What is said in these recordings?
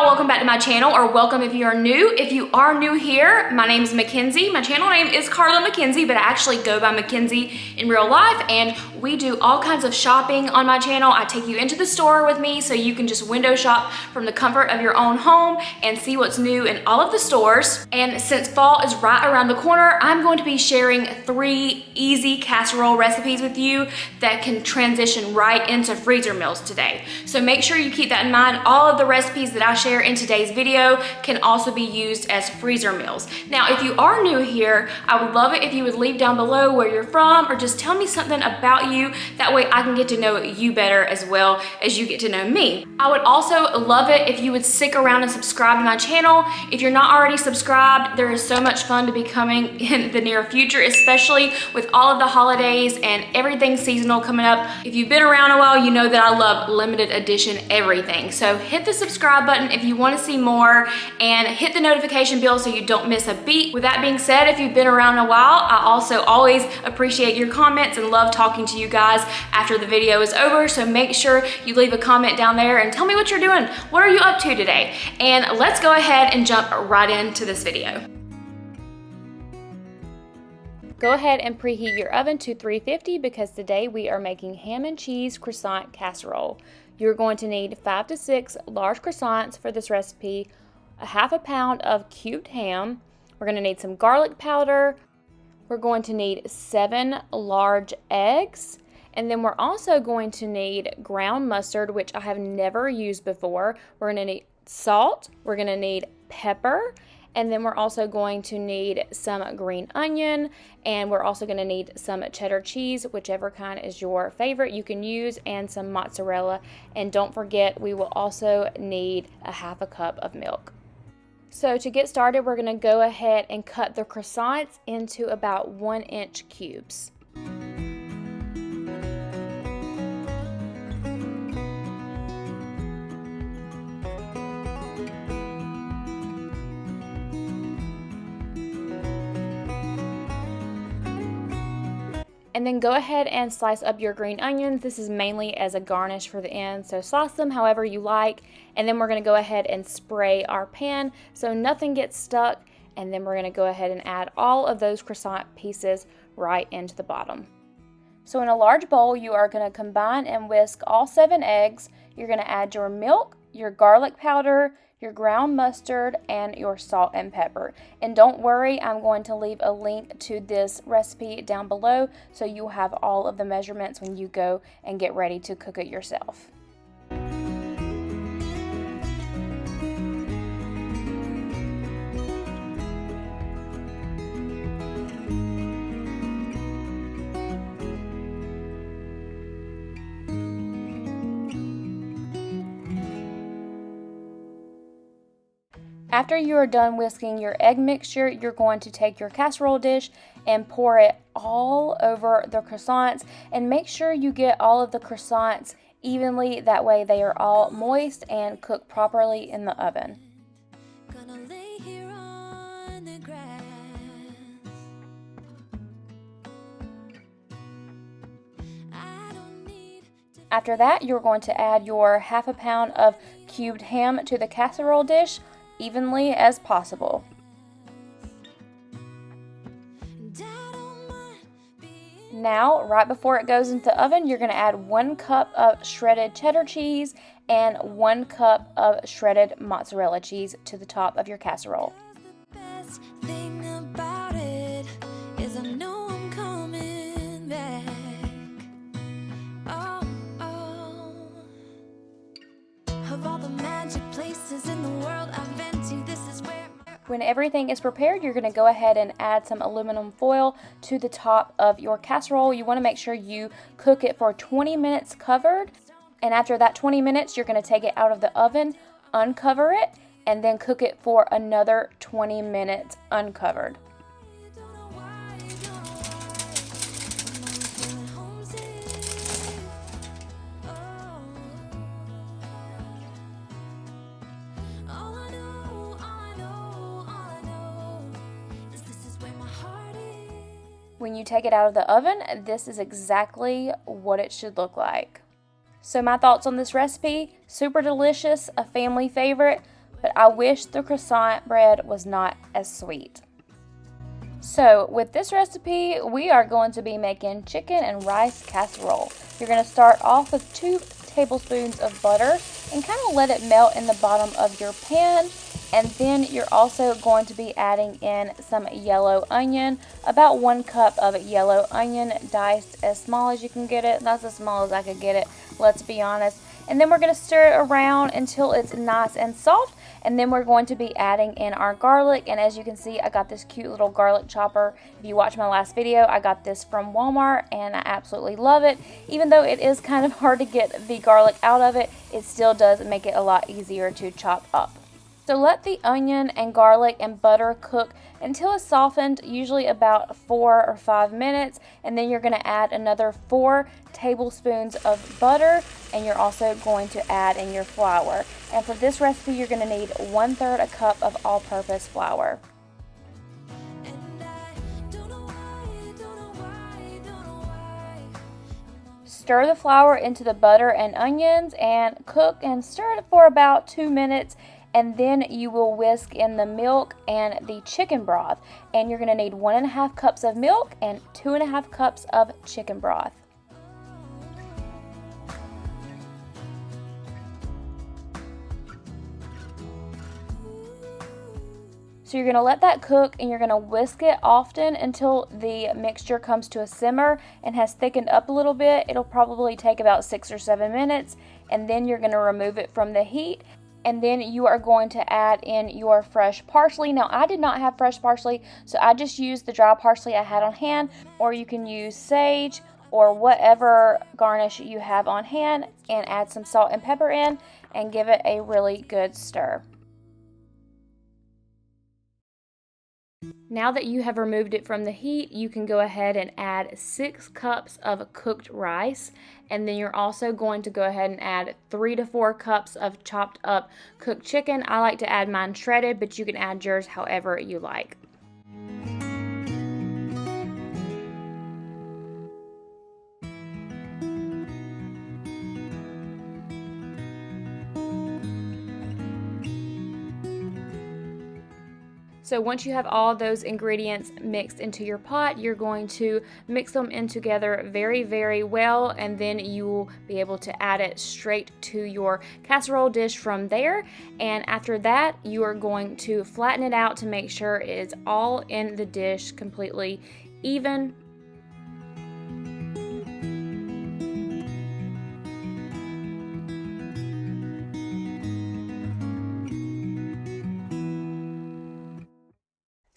Welcome back to my channel, or welcome if you are new. If you are new here, my name is Mackenzie. My channel name is Carla Mackenzie, but I actually go by Mackenzie in real life, and we do all kinds of shopping on my channel. I take you into the store with me so you can just window shop from the comfort of your own home and see what's new in all of the stores. And since fall is right around the corner, I'm going to be sharing 3 easy casserole recipes with you that can transition right into freezer meals today. So make sure you keep that in mind. All of the recipes that I share in today's video can also be used as freezer meals. Now, if you are new here, I would love it if you would leave down below where you're from, or just tell me something about you. That way I can get to know you better as well as you get to know me. I would also love it if you would stick around and subscribe to my channel. If you're not already subscribed, there is so much fun to be coming in the near future, especially with all of the holidays and everything seasonal coming up. If you've been around a while, you know that I love limited edition everything. So hit the subscribe button if you want to see more, and hit the notification bell so you don't miss a beat. With that being said, if you've been around a while, I also always appreciate your comments and love talking to you guys after the video is over. So make sure you leave a comment down there and tell me what you're doing. What are you up to today? And let's go ahead and jump right into this video. Go ahead and preheat your oven to 350 because today we are making ham and cheese croissant casserole. You're going to need 5 to 6 large croissants for this recipe, a half a pound of cubed ham. We're going to need some garlic powder. We're going to need 7 large eggs. And then we're also going to need ground mustard, which I have never used before. We're going to need salt. We're going to need pepper. And then we're also going to need some green onion, and we're also going to need some cheddar cheese, whichever kind is your favorite you can use, and some mozzarella. And don't forget, we will also need a half a cup of milk. So to get started, we're going to go ahead and cut the croissants into about 1-inch cubes. And then go ahead and slice up your green onions. This is mainly as a garnish for the end, so slice them however you like. And then we're going to go ahead and spray our pan so nothing gets stuck. And then we're going to go ahead and add all of those croissant pieces right into the bottom. So in a large bowl, you are going to combine and whisk all 7 eggs. You're going to add your milk, your garlic powder, your ground mustard, and your salt and pepper. And don't worry, I'm going to leave a link to this recipe down below so you'll have all of the measurements when you go and get ready to cook it yourself. After you are done whisking your egg mixture, you're going to take your casserole dish and pour it all over the croissants, and make sure you get all of the croissants evenly. That way they are all moist and cooked properly in the oven. After that, you're going to add your half a pound of cubed ham to the casserole dish evenly as possible. Now, right before it goes into the oven, you're going to add 1 cup of shredded cheddar cheese and 1 cup of shredded mozzarella cheese to the top of your casserole. When everything is prepared, you're going to go ahead and add some aluminum foil to the top of your casserole. You want to make sure you cook it for 20 minutes covered. And after that 20 minutes, you're going to take it out of the oven, uncover it, and then cook it for another 20 minutes uncovered. When you take it out of the oven, this is exactly what it should look like. So my thoughts on this recipe: super delicious, a family favorite, but I wish the croissant bread was not as sweet. So with this recipe, we are going to be making chicken and rice casserole. You're going to start off with 2 tablespoons of butter and kind of let it melt in the bottom of your pan. And then you're also going to be adding in some yellow onion, about 1 cup of yellow onion, diced as small as you can get it. That's as small as I could get it, let's be honest. And then we're going to stir it around until it's nice and soft. And then we're going to be adding in our garlic. And as you can see, I got this cute little garlic chopper. If you watched my last video, I got this from Walmart and I absolutely love it. Even though it is kind of hard to get the garlic out of it, it still does make it a lot easier to chop up. So let the onion and garlic and butter cook until it's softened, usually about 4 or 5 minutes. And then you're going to add another 4 tablespoons of butter, and you're also going to add in your flour. And for this recipe, you're going to need 1/3 a cup of all-purpose flour. Stir the flour into the butter and onions and cook and stir it for about 2 minutes. And then you will whisk in the milk and the chicken broth. And you're going to need 1.5 cups of milk and 2.5 cups of chicken broth. So you're going to let that cook and you're going to whisk it often until the mixture comes to a simmer and has thickened up a little bit. It'll probably take about 6 or 7 minutes. And then you're going to remove it from the heat. And then you are going to add in your fresh parsley. Now, I did not have fresh parsley, so I just used the dry parsley I had on hand, or you can use sage or whatever garnish you have on hand, and add some salt and pepper in and give it a really good stir. Now that you have removed it from the heat, you can go ahead and add 6 cups of cooked rice. And then you're also going to go ahead and add 3 to 4 cups of chopped up cooked chicken. I like to add mine shredded, but you can add yours however you like. So once you have all those ingredients mixed into your pot, you're going to mix them in together very, very well, and then you will be able to add it straight to your casserole dish from there. And after that, you are going to flatten it out to make sure it's all in the dish completely even.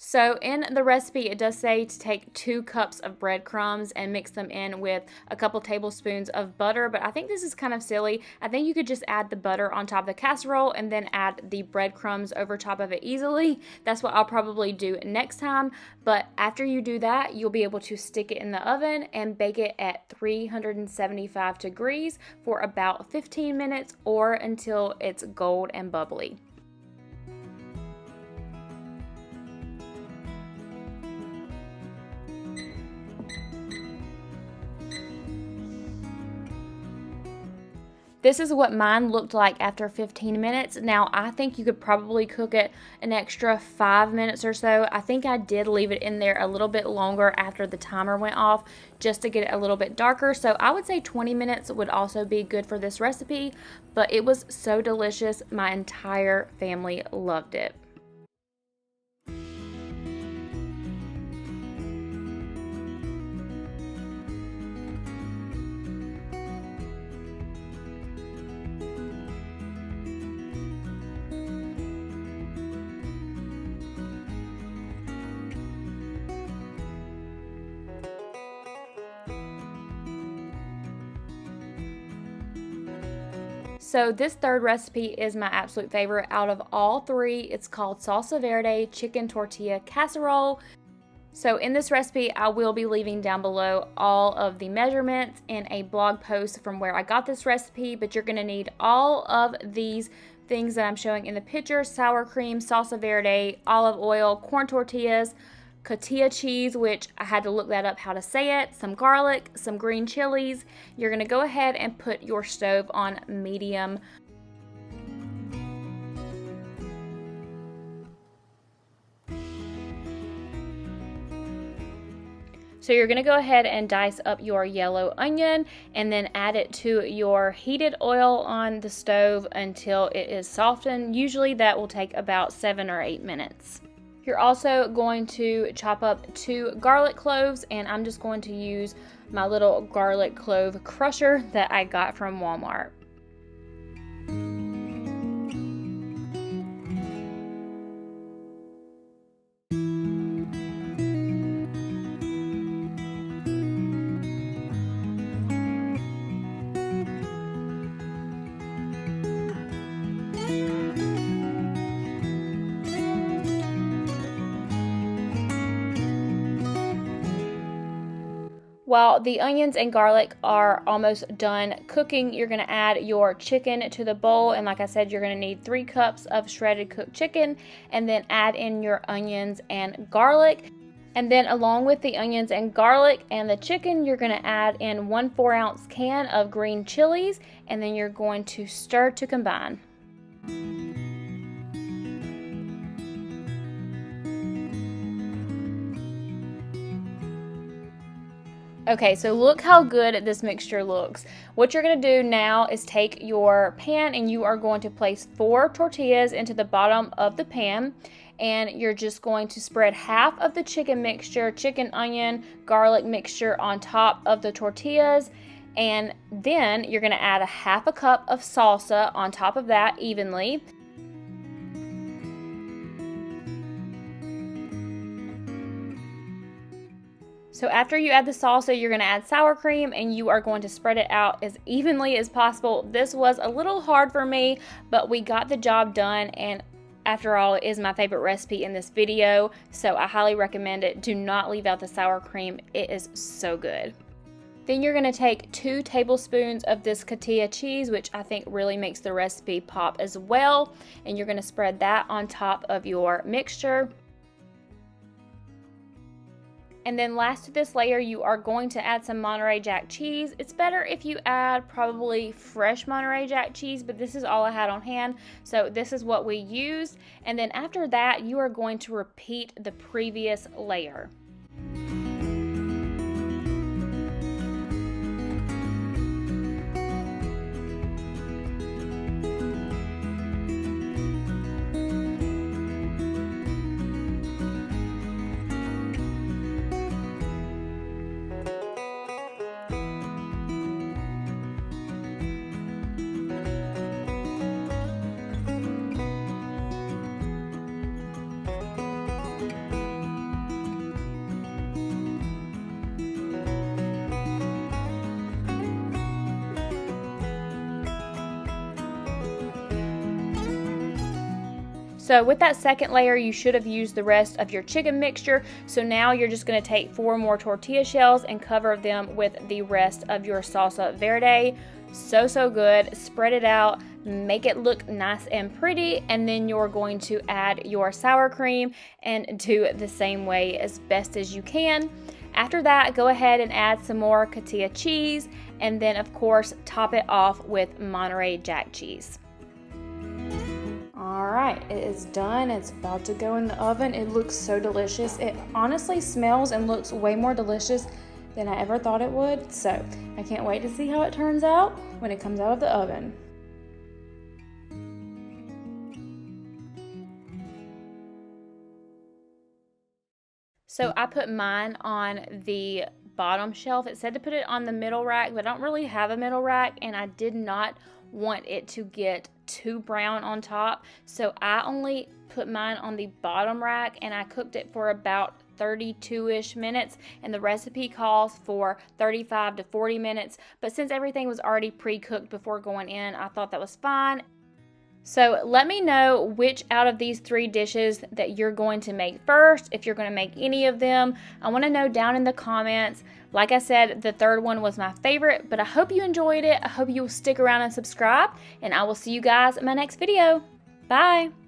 So in the recipe, it does say to take 2 cups of breadcrumbs and mix them in with a couple tablespoons of butter, but I think this is kind of silly. I think you could just add the butter on top of the casserole and then add the breadcrumbs over top of it easily. That's what I'll probably do next time, but after you do that, you'll be able to stick it in the oven and bake it at 375 degrees for about 15 minutes or until it's gold and bubbly. This is what mine looked like after 15 minutes. Now, I think you could probably cook it an extra 5 minutes or so. I think I did leave it in there a little bit longer after the timer went off just to get it a little bit darker. So I would say 20 minutes would also be good for this recipe, but it was so delicious. My entire family loved it. So this third recipe is my absolute favorite out of all 3. It's called Salsa Verde Chicken Tortilla Casserole. So in this recipe, I will be leaving down below all of the measurements in a blog post from where I got this recipe, but you're going to need all of these things that I'm showing in the picture: sour cream, salsa verde, olive oil, corn tortillas, cotija cheese, which I had to look that up how to say it, some garlic, some green chilies. You're going to go ahead and put your stove on medium. So you're going to go ahead and dice up your yellow onion and then add it to your heated oil on the stove until it is softened. Usually that will take about 7 or 8 minutes. You're also going to chop up 2 garlic cloves, and I'm just going to use my little garlic clove crusher that I got from Walmart. While the onions and garlic are almost done cooking, you're going to add your chicken to the bowl. And like I said, you're going to need 3 cups of shredded cooked chicken, and then add in your onions and garlic. And then along with the onions and garlic and the chicken, you're going to add in 1 4-ounce can of green chilies, and then you're going to stir to combine. Okay, so look how good this mixture looks. What you're going to do now is take your pan and you are going to place 4 tortillas into the bottom of the pan, and you're just going to spread half of the chicken mixture, chicken, onion, garlic mixture on top of the tortillas, and then you're going to add a half a cup of salsa on top of that evenly. So after you add the salsa, you're going to add sour cream, and you are going to spread it out as evenly as possible. This was a little hard for me, but we got the job done, and after all, it is my favorite recipe in this video, so I highly recommend it. Do not leave out the sour cream. It is so good. Then you're going to take 2 tablespoons of this cotija cheese, which I think really makes the recipe pop as well, and you're going to spread that on top of your mixture. And then last to this layer, you are going to add some Monterey Jack cheese. It's better if you add probably fresh Monterey Jack cheese, but this is all I had on hand, so this is what we used. And then after that, you are going to repeat the previous layer. So with that second layer, you should have used the rest of your chicken mixture. So now you're just going to take 4 more tortilla shells and cover them with the rest of your salsa verde. So good. Spread it out, make it look nice and pretty, and then you're going to add your sour cream and do it the same way as best as you can. After that, go ahead and add some more cotija cheese, and then of course top it off with Monterey Jack cheese. Alright, it is done. It's about to go in the oven. It looks so delicious. It honestly smells and looks way more delicious than I ever thought it would. So I can't wait to see how it turns out when it comes out of the oven. So I put mine on the bottom shelf. It said to put it on the middle rack, but I don't really have a middle rack, and I did not want it to get too brown on top, so I only put mine on the bottom rack, and I cooked it for about 32-ish minutes, and the recipe calls for 35 to 40 minutes, but since everything was already pre-cooked before going in, I thought that was fine. So let me know which out of these 3 dishes that you're going to make first, if you're going to make any of them. I want to know down in the comments. Like I said, the third one was my favorite, but I hope you enjoyed it. I hope you will stick around and subscribe, and I will see you guys in my next video. Bye!